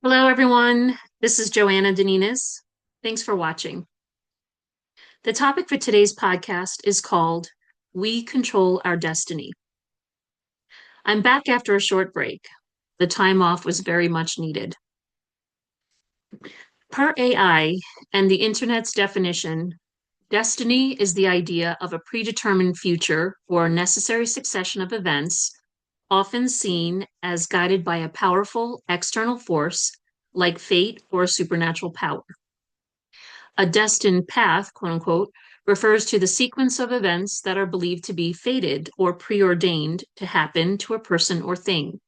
Hello, everyone. This is Joanna Deninas. Thanks for watching. The topic for today's podcast is called We Control Our Destiny. I'm back after a short break. The time off was very much needed. Per AI and the internet's definition, destiny is the idea of a predetermined future or a necessary succession of events, often seen as guided by a powerful external force like fate or a supernatural power. A destined path, quote unquote, refers to the sequence of events that are believed to be fated or preordained to happen to a person or thing.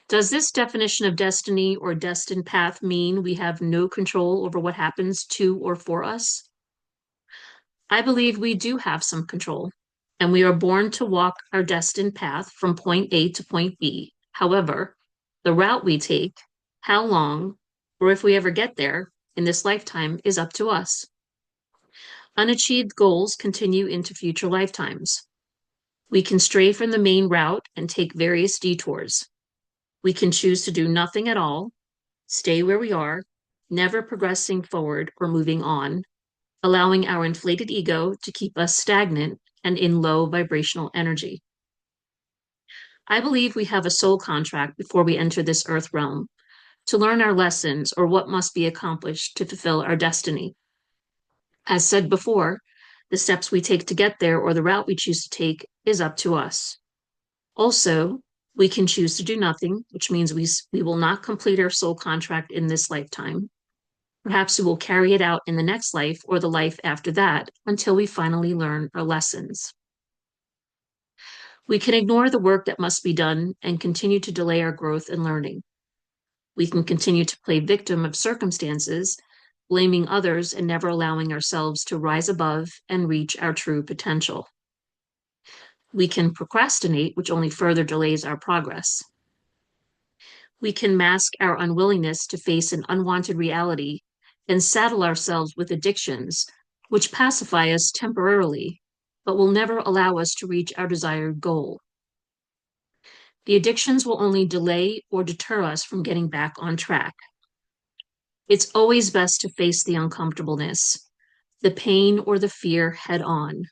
Does this definition of destiny or destined path mean we have no control over what happens to or for us? I believe we do have some control, and we are born to walk our destined path from point A to point B. However, the route we take, how long, or if we ever get there in this lifetime is up to us. Unachieved goals continue into future lifetimes. We can stray from the main route and take various detours. We can choose to do nothing at all, stay where we are, never progressing forward or moving on, allowing our inflated ego to keep us stagnant and in low vibrational energy. I believe we have a soul contract before we enter this earth realm to learn our lessons or what must be accomplished to fulfill our destiny. As said before, the steps we take to get there or the route we choose to take is up to us. Also, we can choose to do nothing, which means we will not complete our soul contract in this lifetime. Perhaps we will carry it out in the next life or the life after that until we finally learn our lessons. We can ignore the work that must be done and continue to delay our growth and learning. We can continue to play victim of circumstances, blaming others and never allowing ourselves to rise above and reach our true potential. We can procrastinate, which only further delays our progress. We can mask our unwillingness to face an unwanted reality and saddle ourselves with addictions, which pacify us temporarily, but will never allow us to reach our desired goal. The addictions will only delay or deter us from getting back on track. It's always best to face the uncomfortableness, the pain or the fear head on,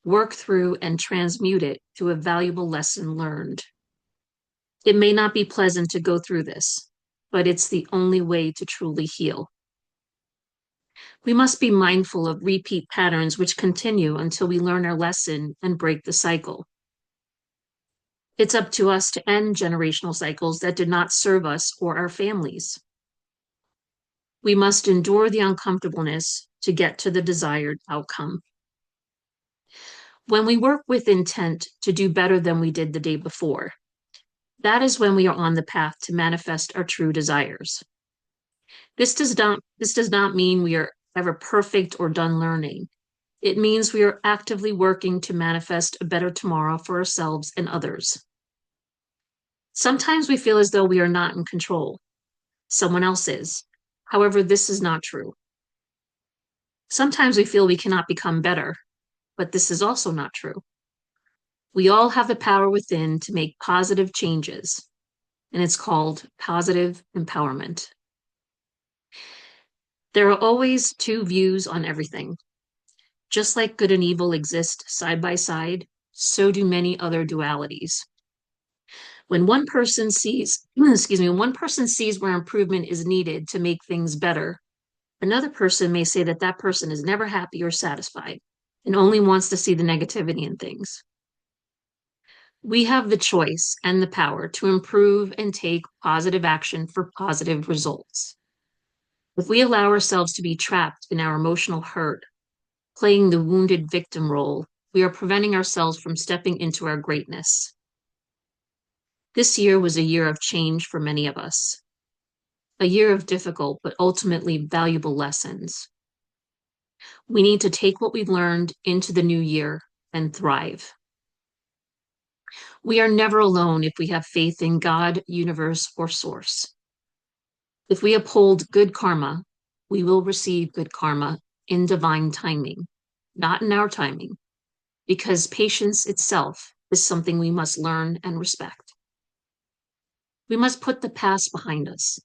work through and transmute it to a valuable lesson learned. It may not be pleasant to go through this, but it's the only way to truly heal. We must be mindful of repeat patterns which continue until we learn our lesson and break the cycle. It's up to us to end generational cycles that did not serve us or our families. We must endure the uncomfortableness to get to the desired outcome. When we work with intent to do better than we did the day before, that is when we are on the path to manifest our true desires. This does not mean we are ever perfect or done learning. It means we are actively working to manifest a better tomorrow for ourselves and others. Sometimes we feel as though we are not in control. Someone else is. However, this is not true. Sometimes we feel we cannot become better, but this is also not true. We all have the power within to make positive changes, and it's called positive empowerment. There are always two views on everything. Just like good and evil exist side by side, so do many other dualities. When one person sees, when one person sees where improvement is needed to make things better, another person may say that that person is never happy or satisfied and only wants to see the negativity in things. We have the choice and the power to improve and take positive action for positive results. If we allow ourselves to be trapped in our emotional hurt, playing the wounded victim role, we are preventing ourselves from stepping into our greatness. This year was a year of change for many of us, a year of difficult but ultimately valuable lessons. We need to take what we've learned into the new year and thrive. We are never alone if we have faith in God, universe, or source. If we uphold good karma, we will receive good karma in divine timing, not in our timing, because patience itself is something we must learn and respect. We must put the past behind us,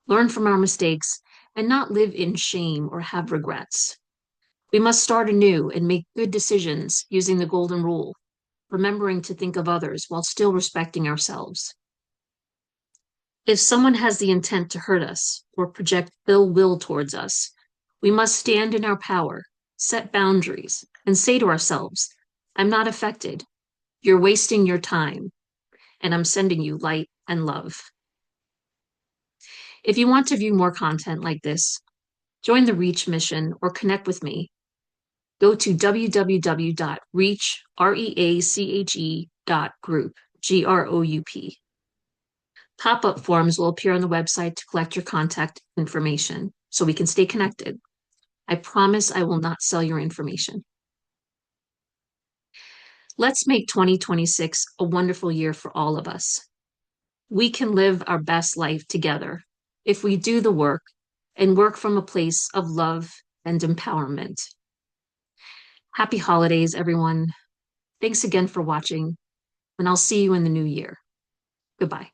learn from our mistakes, and not live in shame or have regrets. We must start anew and make good decisions using the golden rule, remembering to think of others while still respecting ourselves. If someone has the intent to hurt us or project ill will towards us, we must stand in our power, set boundaries, and say to ourselves, I'm not affected. You're wasting your time, and I'm sending you light and love. If you want to view more content like this, join the Reach mission or connect with me. Go to www.reache.group, GROUP. Pop-up forms will appear on the website to collect your contact information so we can stay connected. I promise I will not sell your information. Let's make 2026 a wonderful year for all of us. We can live our best life together if we do the work and work from a place of love and empowerment. Happy holidays, everyone. Thanks again for watching, and I'll see you in the new year. Goodbye.